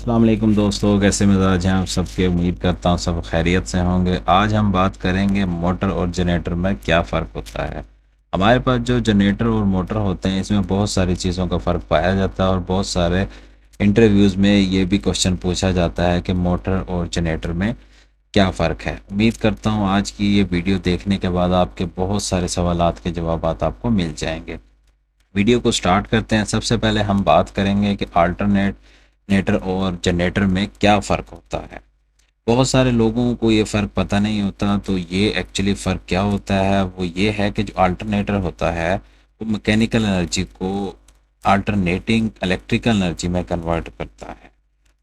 अस्सलाम वालेकुम दोस्तों, कैसे मिजाज हैं आप सबके। उम्मीद करता हूँ सब खैरियत से होंगे। आज हम बात करेंगे मोटर और जनरेटर में क्या फ़र्क होता है। हमारे पास जो जनरेटर और मोटर होते हैं इसमें बहुत सारी चीज़ों का फ़र्क पाया जाता है और बहुत सारे इंटरव्यूज़ में ये भी क्वेश्चन पूछा जाता है कि मोटर और जनरेटर में क्या फ़र्क है। उम्मीद करता हूँ आज की ये वीडियो देखने के बाद आपके बहुत सारे सवालात के जवाब आपको मिल जाएंगे। वीडियो को स्टार्ट करते हैं। सबसे पहले हम बात करेंगे कि अल्टरनेटर और जनरेटर में क्या फ़र्क होता है। बहुत सारे लोगों को ये फ़र्क पता नहीं होता, तो ये एक्चुअली फ़र्क क्या होता है वो ये है कि जो अल्टरनेटर होता है वो मैकेनिकल एनर्जी को अल्टरनेटिंग इलेक्ट्रिकल एनर्जी में कन्वर्ट करता है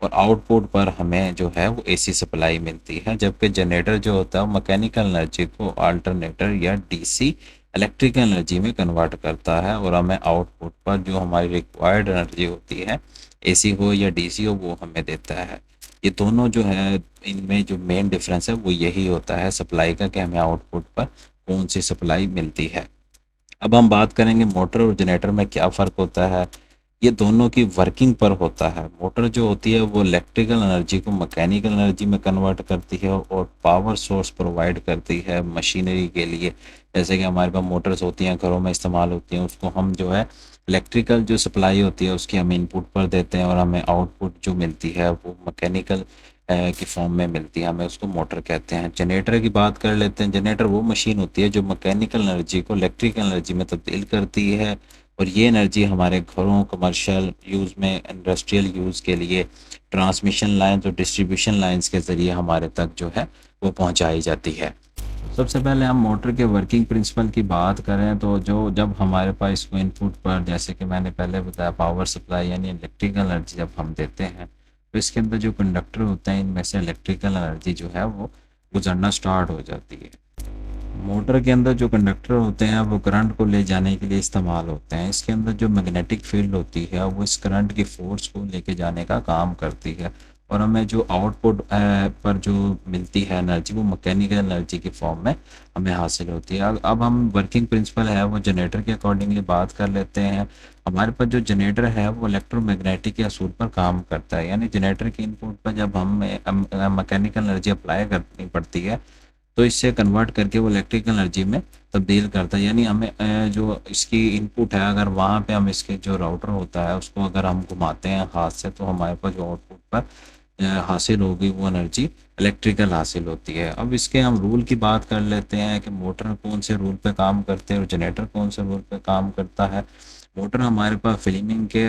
और आउटपुट पर हमें जो है वो एसी सप्लाई मिलती है, जबकि जनरेटर जो होता है वो मैकेनिकल एनर्जी को अल्टरनेटर या डीसी इलेक्ट्रिकल एनर्जी में कन्वर्ट करता है और हमें आउटपुट पर जो हमारी रिक्वायर्ड एनर्जी होती है, एसी हो या डीसी हो, वो हमें देता है। ये दोनों जो है, इनमें जो मेन डिफरेंस है वो यही होता है सप्लाई का, कि हमें आउटपुट पर कौन सी सप्लाई मिलती है। अब हम बात करेंगे मोटर और जनरेटर में क्या फ़र्क होता है। ये दोनों की वर्किंग पर होता है। मोटर जो होती है वो इलेक्ट्रिकल एनर्जी को मैकेनिकल एनर्जी में कन्वर्ट करती है और पावर सोर्स प्रोवाइड करती है मशीनरी के लिए। जैसे कि हमारे पास मोटर्स होती हैं, घरों में इस्तेमाल होती हैं, उसको हम जो है इलेक्ट्रिकल जो सप्लाई होती है उसकी हम इनपुट पर देते हैं और हमें आउटपुट जो मिलती है वो मैकेनिकल की फॉर्म में मिलती है, हमें उसको मोटर कहते हैं। जनरेटर की बात कर लेते हैं। जनरेटर वो मशीन होती है जो मैकेनिकल एनर्जी को इलेक्ट्रिकल एनर्जी में तब्दील करती है और ये एनर्जी हमारे घरों, कमर्शियल यूज़ में, इंडस्ट्रियल यूज़ के लिए ट्रांसमिशन लाइन्स और डिस्ट्रीब्यूशन लाइन्स के ज़रिए हमारे तक जो है वो पहुंचाई जाती है। सबसे पहले हम मोटर के वर्किंग प्रिंसिपल की बात करें तो जो जब हमारे पास इसको इनपुट पर, जैसे कि मैंने पहले बताया, पावर सप्लाई यानी इलेक्ट्रिकल एनर्जी जब हम देते हैं तो इसके अंदर जो कंडक्टर होते हैं इनमें से इलेक्ट्रिकल एनर्जी जो है वो गुजरना स्टार्ट हो जाती है। मोटर के अंदर जो कंडक्टर होते हैं वो करंट को ले जाने के लिए इस्तेमाल होते हैं। इसके अंदर जो मैग्नेटिक फील्ड होती है वो इस करंट की फोर्स को लेके जाने का काम करती है और हमें जो आउटपुट पर जो मिलती है एनर्जी वो मैकेनिकल एनर्जी की फॉर्म में हमें हासिल होती है। अब हम वर्किंग प्रिंसिपल है वो जनरेटर के अकॉर्डिंगली बात कर लेते हैं। हमारे पास जो जनरेटर है वो इलेक्ट्रोमैग्नेटिक के असूल पर काम करता है, यानी जनरेटर के इनपुट पर जब हमें मैकेनिकल एनर्जी अप्लाई करनी पड़ती है तो इससे कन्वर्ट करके वो इलेक्ट्रिकल एनर्जी में तब्दील करता है। यानी हमें जो इसकी इनपुट है, अगर वहाँ पे हम इसके जो राउटर होता है उसको अगर हम घुमाते हैं हाथ से तो हमारे पास जो आउटपुट पर हासिल होगी वो एनर्जी इलेक्ट्रिकल हासिल होती है। अब इसके हम रूल की बात कर लेते हैं कि मोटर कौन से रूल पे काम करते हैं और जनरेटर कौन से रूल पे काम करता है। मोटर हमारे पास फ्लेमिंग के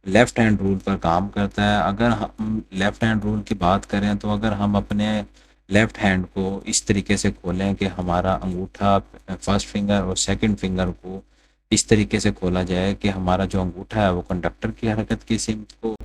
लेफ़्ट हैंड रूल पर काम करता है। अगर हम लेफ़्ट हैंड रूल की बात करें तो अगर हम अपने लेफ़्ट हैंड को इस तरीके से खोलें कि हमारा अंगूठा फर्स्ट फिंगर और सेकंड फिंगर को इस तरीके से खोला जाए कि हमारा जो अंगूठा है वो कंडक्टर की हरकत की सिमत को,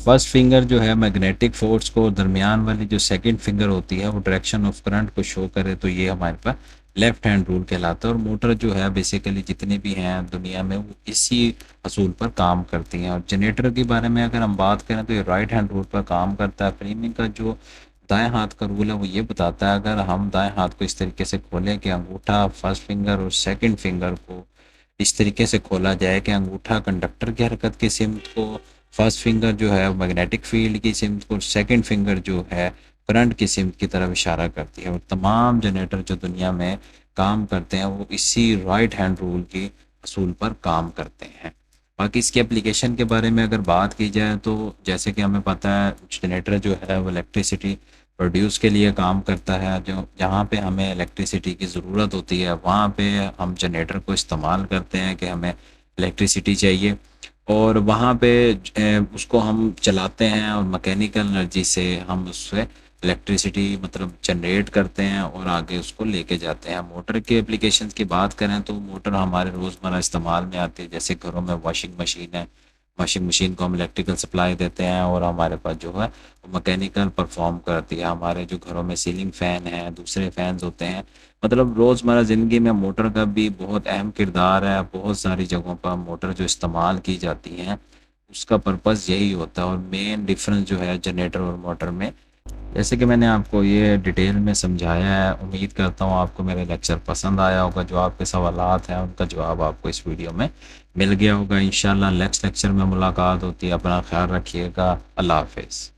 फर्स्ट फिंगर जो है मैग्नेटिक फोर्स को, दरमियान वाली जो सेकंड फिंगर होती है वो डायरेक्शन ऑफ करंट को शो करे, तो ये हमारे पास लेफ्ट हैंड रूल कहलाता है। और मोटर जो है बेसिकली जितनी भी हैं दुनिया में वो इसी असूल पर काम करती हैं। और जनरेटर के बारे में अगर हम बात करें तो ये राइट हैंड रूल पर काम करता है। फ्रेमिंग का जो दाएं हाथ का रूल है वो ये बताता है अगर हम दाएं हाथ को इस तरीके से खोलें कि अंगूठा फर्स्ट फिंगर और सेकंड फिंगर को इस तरीके से खोला जाए कि अंगूठा कंडक्टर की हरकत की सिमत को, फर्स्ट फिंगर जो है मैग्नेटिक फील्ड की सिमत को, सेकंड फिंगर जो है करंट की सिमत की तरफ इशारा करती है। और तमाम जनरेटर जो दुनिया में काम करते हैं वो इसी राइट हैंड रूल की असूल पर काम करते हैं। बाकी इसकी एप्लीकेशन के बारे में अगर बात की जाए तो जैसे कि हमें पता है जनरेटर जो है वो इलेक्ट्रिसिटी प्रोड्यूस के लिए काम करता है। जो जहाँ पे हमें इलेक्ट्रिसिटी की ज़रूरत होती है वहाँ पे हम जनरेटर को इस्तेमाल करते हैं कि हमें इलेक्ट्रिसिटी चाहिए और वहाँ पे उसको हम चलाते हैं और मैकेनिकल एनर्जी से हम उससे इलेक्ट्रिसिटी मतलब जनरेट करते हैं और आगे उसको लेके जाते हैं। मोटर के एप्लीकेशंस की बात करें तो मोटर हमारे रोज़मर्रा इस्तेमाल में आती है। जैसे घरों में वॉशिंग मशीन है, वॉशिंग मशीन को हम इलेक्ट्रिकल सप्लाई देते हैं और हमारे पास जो है वो मैकेनिकल परफॉर्म करती है। हमारे जो घरों में सीलिंग फ़ैन है, दूसरे फैंस होते हैं, मतलब रोज़मर्रा ज़िंदगी में मोटर का भी बहुत अहम किरदार है। बहुत सारी जगहों पर मोटर जो इस्तेमाल की जाती हैं उसका पर्पज़ यही होता है। और मेन डिफरेंस जो है जनरेटर और मोटर में, जैसे कि मैंने आपको ये डिटेल में समझाया है, उम्मीद करता हूँ आपको मेरा लेक्चर पसंद आया होगा। जो आपके सवालात हैं उनका जवाब आपको इस वीडियो में मिल गया होगा। इंशाल्लाह नेक्स्ट लेक्चर में मुलाकात होती है। अपना ख्याल रखिएगा। अल्लाह हाफिज़।